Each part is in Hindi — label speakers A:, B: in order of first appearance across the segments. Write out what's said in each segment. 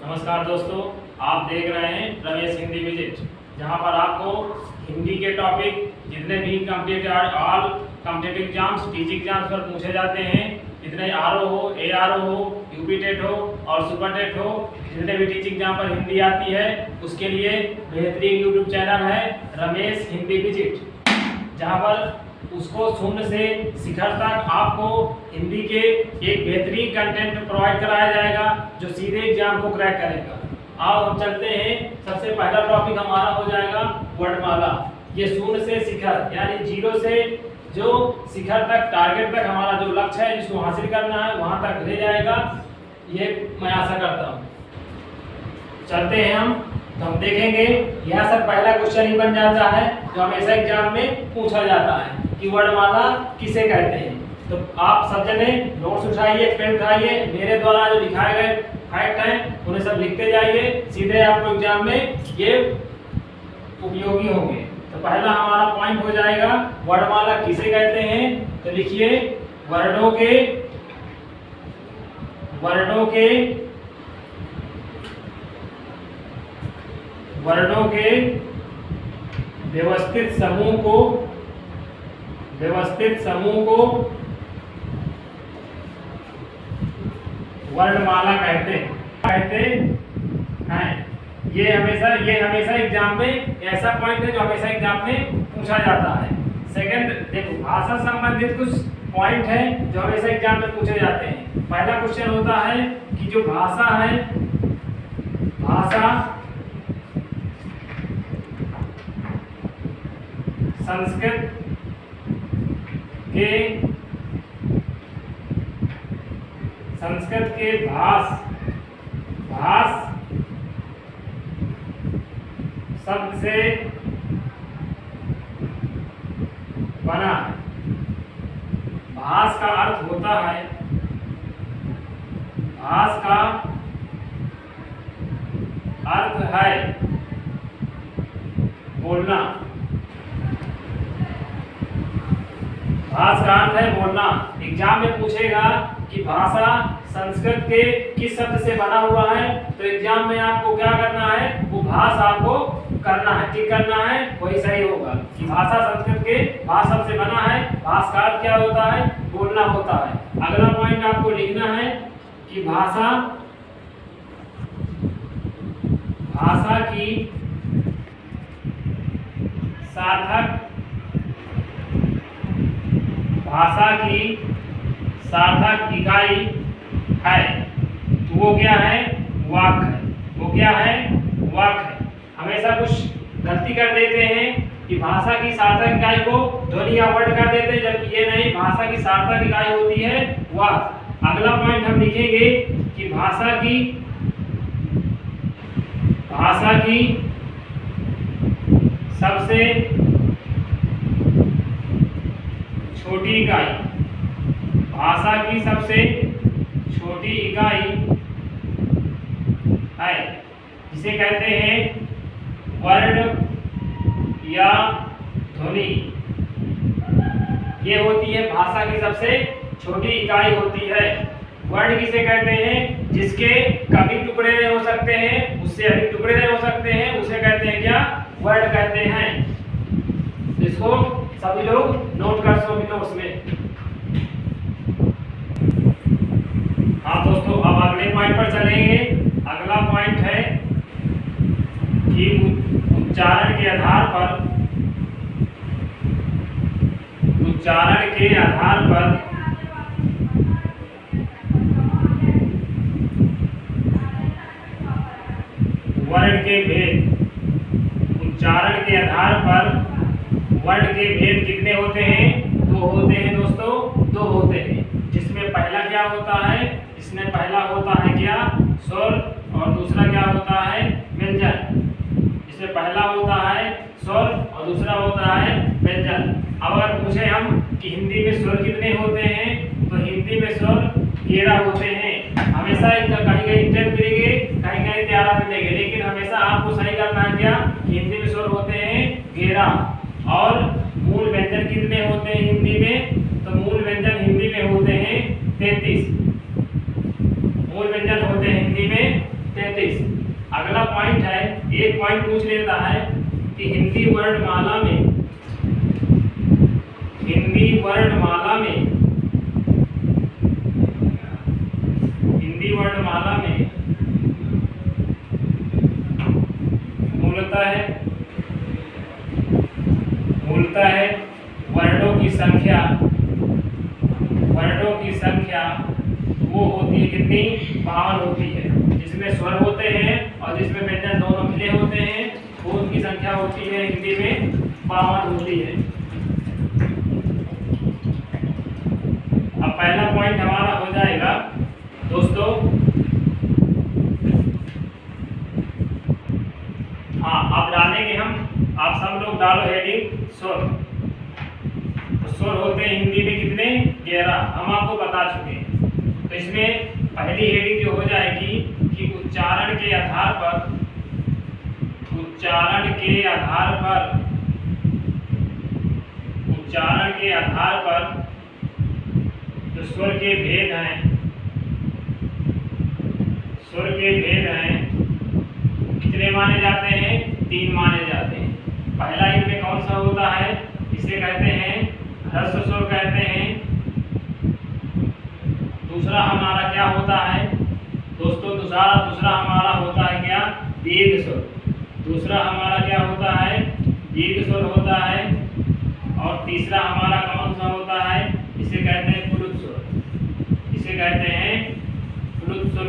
A: नमस्कार दोस्तों, आप देख रहे हैं रमेश हिंदी विजिट, जहां पर आपको हिंदी के टॉपिक जितने भी all competitive exams, teaching exams पर पूछे जाते हैं, जितने आरओ हो, एआरओ हो, यूपी टेट हो और सुपर टेट हो, जितने भी टीचिंग एग्जाम पर हिंदी आती है उसके लिए बेहतरीन यूट्यूब चैनल है रमेश हिंदी विजिट, जहां पर उसको शून्य से शिखर तक आपको हिंदी के एक बेहतरीन कंटेंट प्रोवाइड कराया जाएगा जो सीधे एग्जाम को क्रैक करेगा। आओ हम चलते हैं। सबसे पहला टॉपिक हमारा हो जाएगा वर्णमाला। ये शून्य से शिखर यानी जीरो से जो शिखर तक, टारगेट तक हमारा जो लक्ष्य है जिसको हासिल करना है वहां तक ले जाएगा, ये मैं आशा करता हूँ। चलते हैं हम, तो हम देखेंगे यहाँ से पहला क्वेश्चन ही बन जाता है जो हमेशा एग्जाम में पूछा जाता है कि वर्णमाला किसे कहते हैं। तो आप सब जने नोट्स उठाइए, पेन उठाइए, मेरे द्वारा जो लिखाए गए फैक्ट हैं उन्हें सब लिखते जाइए, सीधे आपको एग्जाम में ये उपयोगी होंगे। तो पहला हमारा पॉइंट हो जाएगा वर्णमाला किसे कहते हैं। तो लिखिए वर्णों के व्यवस्थित समूह को वर्णमाला कहते हैं। ये हमेशा एग्जाम में ऐसा पॉइंट है जो हमेशा एग्जाम में पूछा जाता है। सेकंड देखो, भाषा संबंधित कुछ पॉइंट है जो हमेशा एग्जाम में पूछे जाते हैं। पहला क्वेश्चन होता है कि जो भाषा है, भाषा संस्कृत के भाष शब्द से बना। भाष का अर्थ होता है, भाष का अर्थ है बोलना। भाष का अर्थ है बोलना। एग्जाम में पूछेगा कि भाषा संस्कृत के किस शब्द से बना हुआ है, तो एग्जाम में आपको क्या करना है, वो भाष आपको करना है, टिक करना है, वही सही होगा कि भाषा संस्कृत के भाष शब्द से बना है। भाष का अर्थ क्या होता है, बोलना होता है। अगला पॉइंट आपको लिखना है कि भाषा की सार्थक इकाई है। तो वो क्या है, वाक है। वो क्या है, वाक है। हमेशा कुछ गलती कर देते हैं कि भाषा की सार्थक इकाई को ध्वनि या वर्ड कर देते हैं, जबकि ये नहीं, भाषा की सार्थक इकाई होती है वाक। अगला पॉइंट हम लिखेंगे कि भाषा की सबसे छोटी इकाई, भाषा की सबसे छोटी इकाई है, जिसे कहते हैं वर्ड या ध्वनि। ये होती है भाषा की सबसे छोटी इकाई होती है। वर्ड किसे कहते हैं, जिसके कभी टुकड़े नहीं हो सकते हैं, उससे अधिक टुकड़े नहीं हो सकते हैं, उसे कहते हैं क्या, वर्ड कहते हैं। इसको सभी लोग नोट कर सो नोट्स में। हाँ दोस्तों, अब अगले पॉइंट पर चलेंगे। अगला पॉइंट है कि उच्चारण के आधार पर वर्ण के भेद। उच्चारण के आधार पर वर्ण के भेद कितने होते हैं, दो होते हैं दोस्तों, दो होते हैं। जिसमें पहला क्या होता है, इसमें पहला होता है क्या, स्वर, और दूसरा क्या होता है, व्यंजन। इसमें पहला होता है स्वर और दूसरा होता है व्यंजन। अब अगर पूछे हम कि हिंदी में स्वर कितने होते हैं, तो हिंदी में स्वर 13 होते हैं। हमेशा कहीं इंटेंट मिलेंगे, कहीं 13 मिलेंगे, लेकिन हमेशा आपको सही करना है क्या, हिंदी में स्वर होते हैं 13। और मूल व्यंजन कितने होते हैं हिंदी में, तो मूल व्यंजन हिंदी में होते हैं 33। मूल व्यंजन होते हैं हिंदी में 33। एक पॉइंट पूछ लेता है कि हिंदी वर्णमाला में मूलतः है वर्णों की संख्या वो होती है कितनी, 52 होती है। जिसमें स्वर होते हैं और जिसमें व्यंजन दोनों मिले होते हैं वो उनकी संख्या होती है हिंदी में 52 होती है। अब पहला पॉइंट हमारा हो जाएगा दोस्तों, हाँ अब डालेंगे हम, आप सब लोग डालो हेडिंग स्वर। स्वर होते हैं हिंदी में कितने, 11, हम आपको बता चुके हैं। तो इसमें पहली हेडिंग जो हो जाएगी कि उच्चारण के आधार पर जो स्वर के भेद हैं कितने माने जाते हैं, 3 माने जाते हैं। पहला इनमें कौन सा होता है, इसे कहते हैं ह्रस्व स्वर कहते हैं। दूसरा हमारा क्या होता है दोस्तों, दूसरा हमारा होता है क्या, दीर्घ स्वर। दूसरा हमारा क्या होता है, दीर्घ स्वर होता है। और तीसरा हमारा कौन सा होता है, इसे कहते हैं प्लुत स्वर।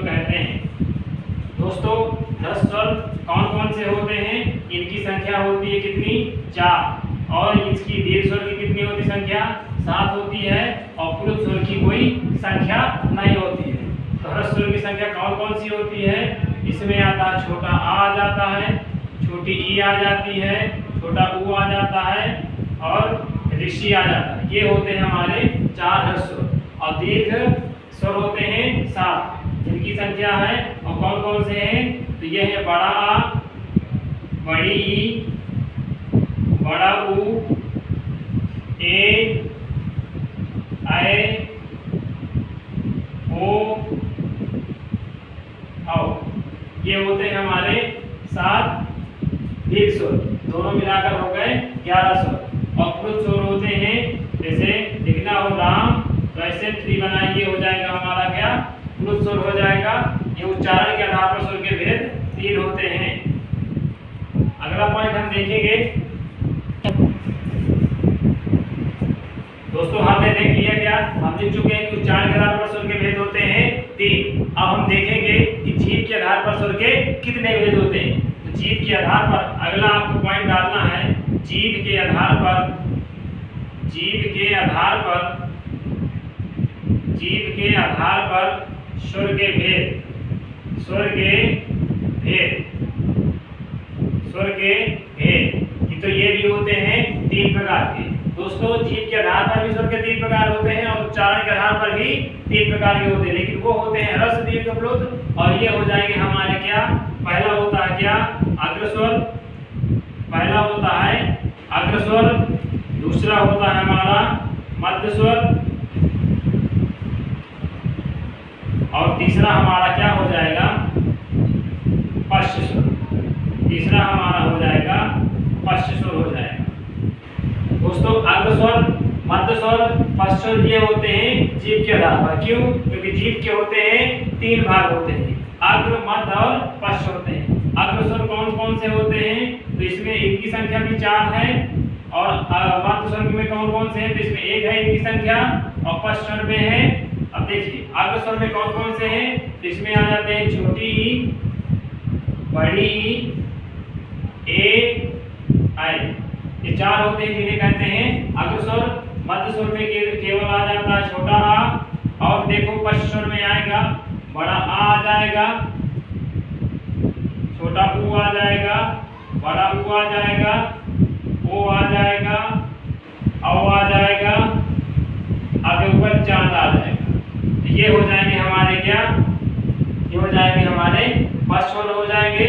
A: कहते हैं दोस्तों। ह्रस्व स्वर कौन कौन से होते हैं, इनकी संख्या होती है कितनी, 4। और इसकी दीर्घ स्वर की कितनी होती संख्या, 7 होती है। और प्लुत स्वर की कोई संख्या नहीं होती है। तो ह्रस्व स्वर की संख्या कौन कौन सी होती है, इसमें आता है छोटा आ जाता है, छोटी ई आ जाती है, छोटा ऊ आ जाता है और ऋषि आ जाता है। ये होते हैं हमारे 4 ह्रस्व स्वर। और दीर्घ स्वर होते हैं 7, जिनकी संख्या है और कौन कौन से हैं, तो ये है बड़ा आ, बड़ी ई, बड़ा ऊ, ए, ऐ, ओ, औ। ये होते हैं हमारे 7 दीर्घ स्वर, दोनों मिलाकर हो गए 11 स्वर। और प्लुत स्वर होते हैं, जैसे लिखना हो राम तो ऐसे 3 बनाएंगे, हो जाएगा हमारा क्या, प्लुत स्वर हो जाएगा। ये उच्चारण के आधार पर स्वर के भेद 3 होते हैं। अगला पॉइंट हम देखेंगे दोस्तों, हमने देख लिया क्या, हम देख चुके हैं कि उच्चारण के आधार पर स्वर के भेद होते हैं 3। अब हम देखेंगे कि जीभ के आधार पर स्वर के कितने भेद होते हैं। तो जीभ के आधार पर अगला आपको पॉइंट डालना है, जीभ के आधार पर स्वर के भेद तो ये भी होते हैं 3 प्रकार के दोस्तों। जीभ के आधार पर भी स्वर के 3 प्रकार होते हैं और उच्चारण के आधार पर भी 3 प्रकार के होते हैं, लेकिन वो होते हैं ह्रस्व, दीर्घ, प्लुत। और ये हो जाएंगे हमारे क्या, पहला होता है क्या, अग्रस्वर। दूसरा होता है हमारा मध्य स्वर और तीसरा हमारा क्या हो जाएगा, पश्च स्वर। हो जाएगा दोस्तों। अग्रस्वर, मध्य स्वर, पश्च स्वर ये होते हैं जीभ के आधार पर। क्यों, क्योंकि जीभ के होते हैं 3 भाग होते हैं, अग्र, मध्य और पश्च होते हैं। अग्रस्वर कौन कौन से होते हैं, तो इसमें इनकी संख्या भी 4 है। और मध्य स्वर में कौन कौन से हैं, तो इसमें 1 है इनकी संख्या। और पश्च स्वर में है, अब देखिए अग्रस्वर में कौन कौन से हैं, तो इसमें आ जाते हैं छोटी ई, बड़ी ई, ए, ऐ। ये 4 होते हैं जिन्हें कहते हैं अग्रस्वर। मध्य स्वर में केवल आ जाता है छोटा आ। और देखो पश्च स्वर में आएगा बड़ा आ जाएगा, छोटा ऊ आ जाएगा, बड़ा ऊ आ जाएगा, ओ आ जाएगा, औ आ जाएगा, आगे ऊपर चांद आ जाएगा। ये हो जाएंगे हमारे क्या, ये हो जाएंगे हमारे पश्च स्वर हो जाएंगे।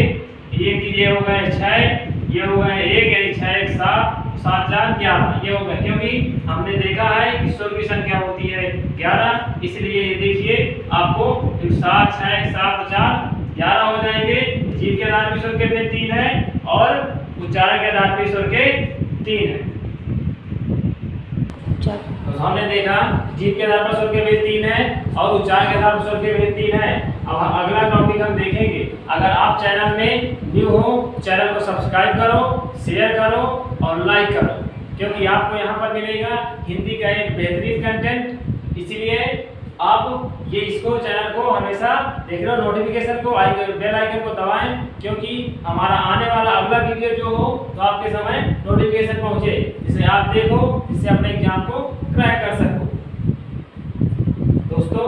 A: ये हो गए 6, ये हो गए 1, यानी 6, 1, 7, 7, 4, 11 ये हो गए। क्योंकि हमने देखा है कि स्वर की संख्या होती है 11, इसलिए ये देखिए आपको 7, 6, 7, 4, 11 हो जाएंगे। जीभ के आधार पर स्वर के भेद 3 है और उच्चारण के आधार पर स्वर के 3 है। तो हमने देखा जीभ के आधार पर स्वर के भेद 3 है और उच्चारण के आधार पर स्वर के भेद 3 है। अब अगला टॉपिक हम देखेंगे। अगर आप चैनल में न्यू हो, चैनल को सब्सक्राइब करो, शेयर करो और लाइक करो, क्योंकि आपको यहाँ पर मिलेगा हिंदी का एक बेहतरीन कंटेंट। इसलिए आप ये इसको चैनल को हमेशा देख रहे हो, नोटिफिकेशन को बेल आइकन को दबाएं, क्योंकि हमारा आने वाला अगला वीडियो जो हो तो आपके समय नोटिफिकेशन पहुंचे, जिसे आप देखो, जिससे अपने एग्जाम को क्रैक कर सको। दोस्तों